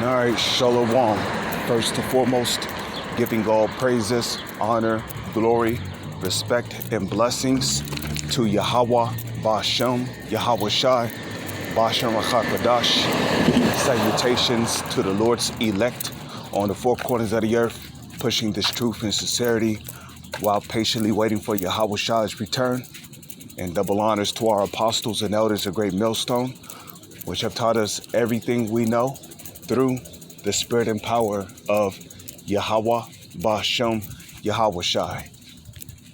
All right, Shalom. First and foremost, giving all praises, honor, glory, respect, and blessings to Yahweh, Bashem, Yahweh Shai, Bashem Rachakadash. Salutations to the Lord's elect on the four corners of the earth, pushing this truth and sincerity while patiently waiting for Yahweh Shai's return. And double honors to our apostles and elders of Great Millstone, which have taught us everything we know through the spirit and power of Yahweh, Bashem, Yahweh Shai.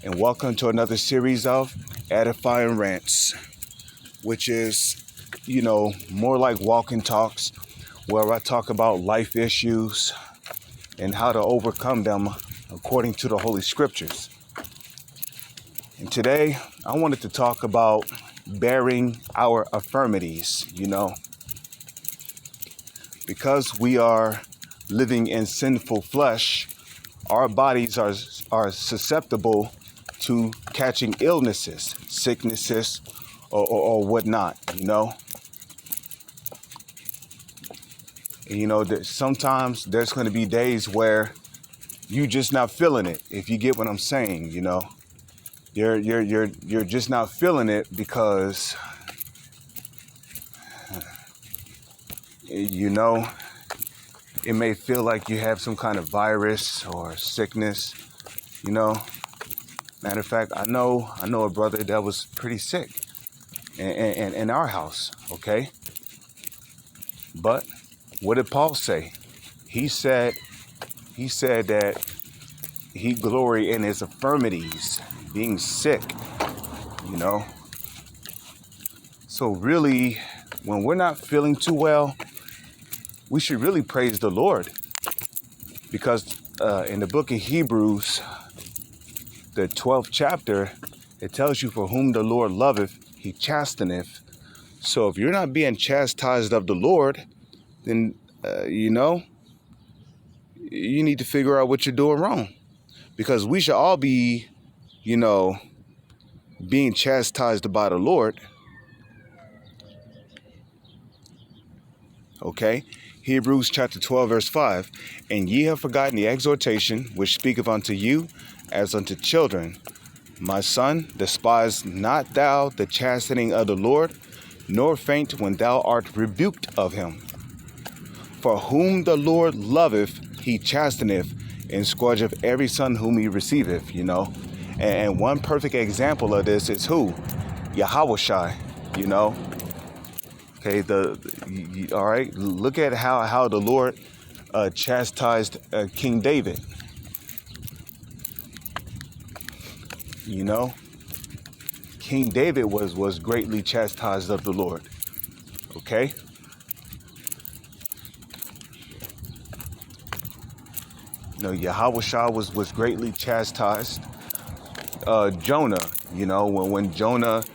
And welcome to another series of Edifying Rants, which is, more like walking talks, where I talk about life issues and how to overcome them according to the Holy Scriptures. And today, I wanted to talk about bearing our affirmaties, because we are living in sinful flesh, our bodies are susceptible to catching illnesses, sicknesses, or whatnot, And, sometimes there's going to be days where you just not feeling it, if you get what I'm saying, You're just not feeling it because, it may feel like you have some kind of virus or sickness, Matter of fact, I know a brother that was pretty sick in our house, okay? But what did Paul say? He said that he gloried in his infirmities, being sick, So really, when we're not feeling too well, we should really praise the Lord. Because in the book of Hebrews, the 12th chapter, it tells you, for whom the Lord loveth, he chasteneth. So if you're not being chastised of the Lord, then, you need to figure out what you're doing wrong. Because we should all be, being chastised by the Lord. Okay? Hebrews chapter 12, verse 5. And ye have forgotten the exhortation which speaketh unto you as unto children. My son, despise not thou the chastening of the Lord, nor faint when thou art rebuked of him. For whom the Lord loveth, he chasteneth, and scourgeth every son whom he receiveth, And one perfect example of this is who? Yahweh Shai, Okay, all right, look at how the Lord chastised King David. King David was greatly chastised of the Lord. Okay? Yahweh Shai was greatly chastised. Jonah, when Jonah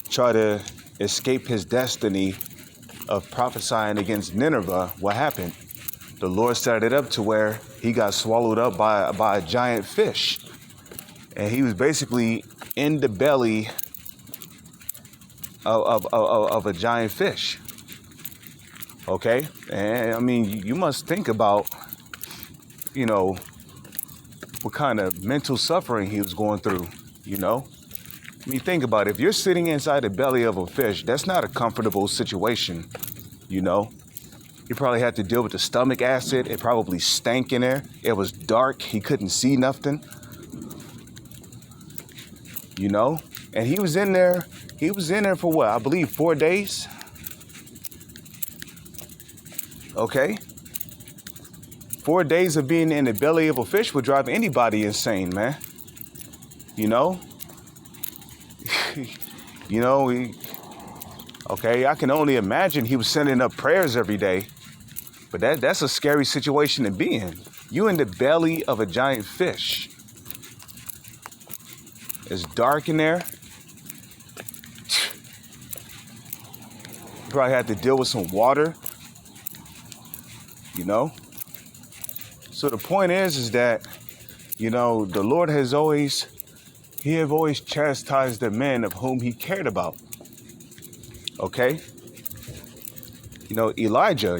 tried to escape his destiny of prophesying against Nineveh, what happened? The Lord set it up to where he got swallowed up by a giant fish. And he was basically in the belly of a giant fish. Okay? And you must think about, what kind of mental suffering he was going through, think about it. If you're sitting inside the belly of a fish, that's not a comfortable situation, He probably had to deal with the stomach acid. It probably stank in there. It was dark. He couldn't see nothing, And he was in there. He was in there for what? I believe 4 days. Okay. 4 days of being in the belly of a fish would drive anybody insane, man. Okay, I can only imagine he was sending up prayers every day. But that's a scary situation to be in. You in the belly of a giant fish. It's dark in there. You probably had to deal with some water. So the point is that, the Lord has always chastised the men of whom he cared about. Okay? Elijah,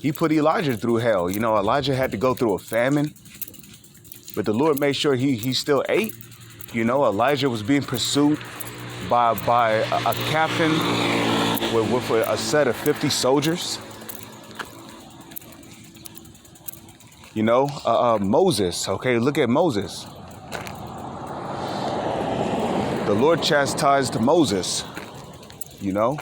He put Elijah through hell. You know, Elijah had to go through a famine, but the Lord made sure he still ate. You know, Elijah was being pursued by a captain with a set of 50 soldiers. You know, Moses. Okay, look at Moses. The Lord chastised Moses. You know.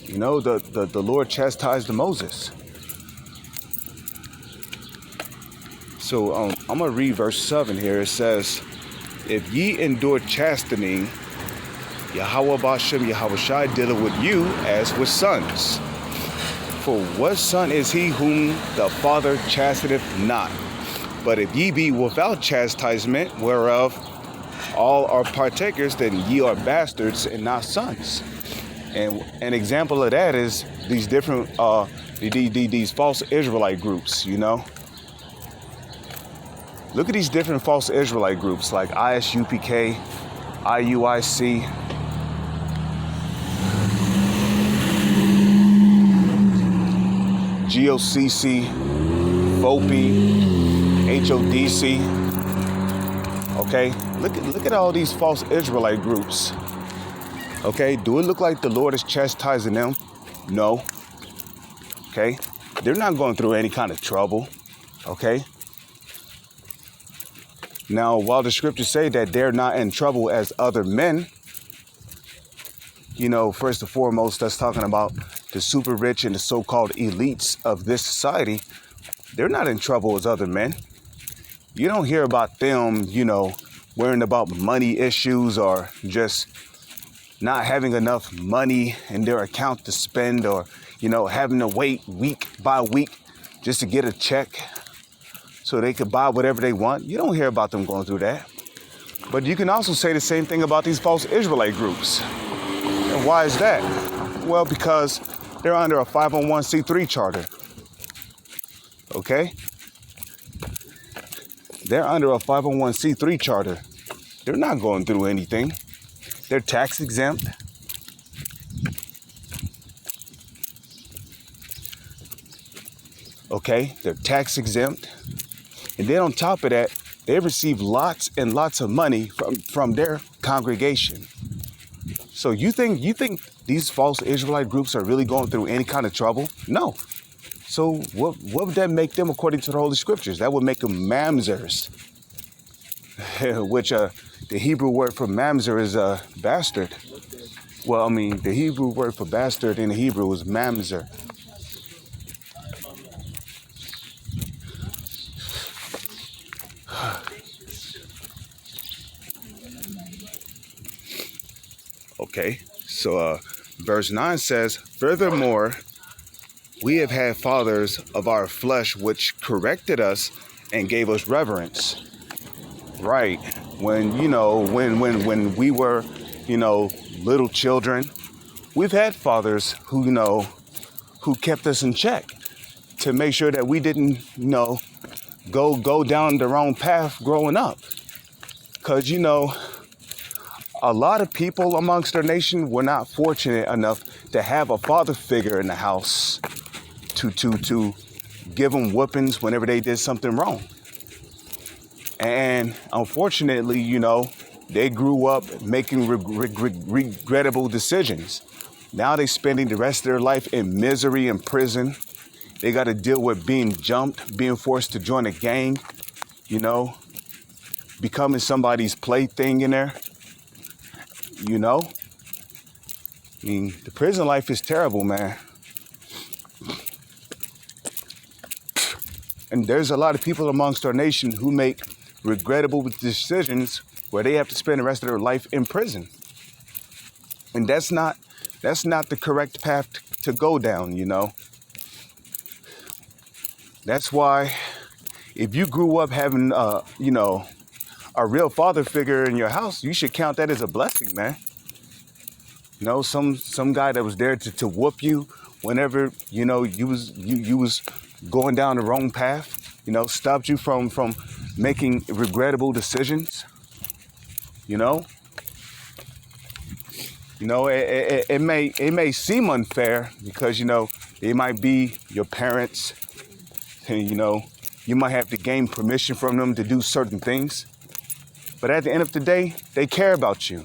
You know, the Lord chastised Moses. So I'm going to read verse 7 here. It says, if ye endure chastening, Yahweh Bashem, Yahweh Shai dealeth with you as with sons. For what son is he whom the Father chasteneth not? But if ye be without chastisement, whereof all are partakers, then ye are bastards and not sons. And an example of that is these different, these false Israelite groups, you know. Look at these different false Israelite groups like ISUPK, IUIC, GOCC, FOPI, HODC. Okay, look at all these false Israelite groups. Okay, do it look like the Lord is chastising them? No. Okay, they're not going through any kind of trouble. Okay. Now, while the scriptures say that they're not in trouble as other men, you know, first and foremost, that's talking about the super rich and the so-called elites of this society. They're not in trouble as other men. You don't hear about them, you know, worrying about money issues or just not having enough money in their account to spend, or, you know, having to wait week by week just to get a check so they could buy whatever they want. You don't hear about them going through that. But you can also say the same thing about these false Israelite groups. And why is that? Well, because they're under a 501c3 charter. Okay? They're under a 501c3 charter. They're not going through anything. They're tax exempt. Okay? They're tax exempt. And then on top of that, they receive lots and lots of money from their congregation. So you think these false Israelite groups are really going through any kind of trouble? No. So what would that make them according to the Holy Scriptures? That would make them mamzers, which the Hebrew word for mamzer is bastard. Well, I mean, the Hebrew word for bastard in the Hebrew is mamzer. Okay, so verse 9 says, furthermore, we have had fathers of our flesh which corrected us and gave us reverence. Right. When, you know, when we were, you know, little children, we've had fathers who, you know, who kept us in check to make sure that we didn't, you know, go down the wrong path growing up. Because, you know, a lot of people amongst our nation were not fortunate enough to have a father figure in the house to give them whoopings whenever they did something wrong. And unfortunately, you know, they grew up making regrettable decisions. Now they're spending the rest of their life in misery in prison. They got to deal with being jumped, being forced to join a gang, you know, becoming somebody's plaything in there. You know, I mean, the prison life is terrible, man. And there's a lot of people amongst our nation who make regrettable decisions where they have to spend the rest of their life in prison. And that's not the correct path to go down, you know. That's why if you grew up having, you know, a real father figure in your house, you should count that as a blessing, man. You know, some guy that was there to whoop you whenever, you know, you was going down the wrong path, you know, stopped you from making regrettable decisions. You know, it may seem unfair because it might be your parents, and you might have to gain permission from them to do certain things. But at the end of the day, they care about you.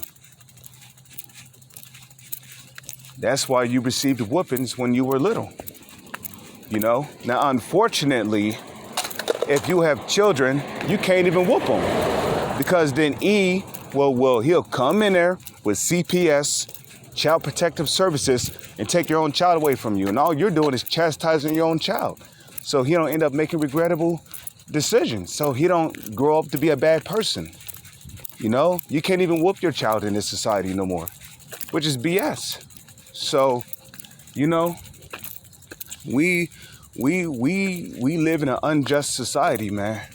That's why you received whoopings when you were little. Now, unfortunately, if you have children, you can't even whoop them because then he'll come in there with CPS, Child Protective Services, and take your own child away from you. And all you're doing is chastising your own child. So he don't end up making regrettable decisions. So he don't grow up to be a bad person. You can't even whoop your child in this society no more, which is BS. So, we live in an unjust society, man.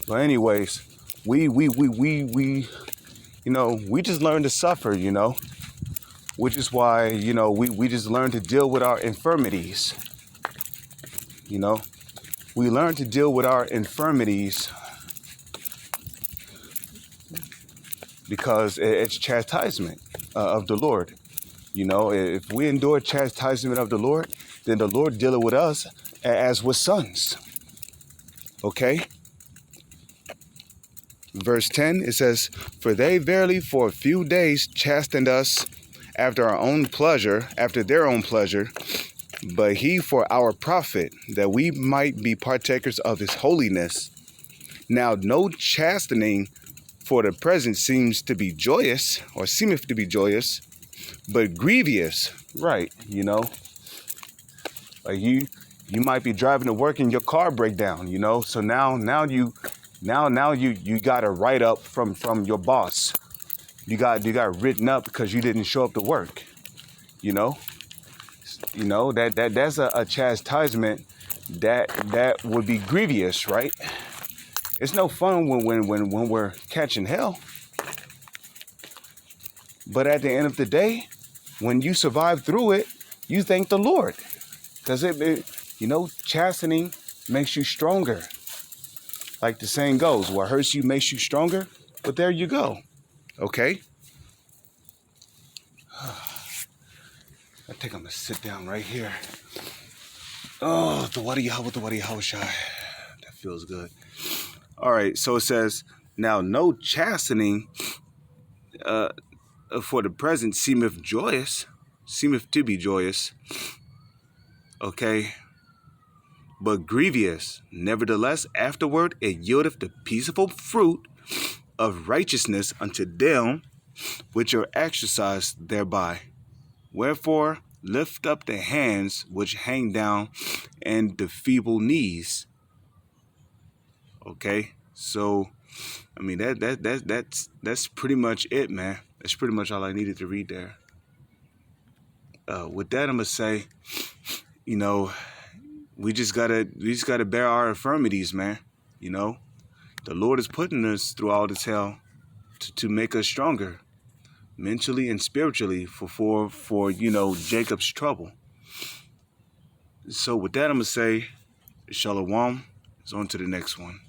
But anyways, we just learn to suffer, which is why, we just learn to deal with our infirmities. We learn to deal with our infirmities because it's chastisement of the Lord. If we endure chastisement of the Lord, then the Lord dealeth with us as with sons. Okay? Verse 10, it says, "For they verily for a few days chastened us after their own pleasure, but he for our profit, that we might be partakers of his holiness. Now no chastening for the present seemeth to be joyous, but grievous." Right, like you might be driving to work and your car break down, so now you got a write up from your boss. You got written up because you didn't show up to work. That's a chastisement that would be grievous, right? It's no fun when we're catching hell. But at the end of the day, when you survive through it, you thank the Lord. Because chastening makes you stronger. Like the saying goes, what hurts you makes you stronger. But there you go. Okay? I think I'm going to sit down right here. Oh, the Wadi Yahweh. That feels good. All right, so it says, "Now no chastening for the present seemeth to be joyous. Okay? But grievous. Nevertheless, afterward it yieldeth the peaceable fruit of righteousness unto them which are exercised thereby. Wherefore, lift up the hands which hang down and the feeble knees." Okay, so I mean that's pretty much it, man. That's pretty much all I needed to read there. With that, I'm gonna say, we just gotta bear our infirmities, man. The Lord is putting us through all this hell to make us stronger, mentally and spiritually, for Jacob's trouble. So with that, I'm gonna say, Shalom. It's on to the next one.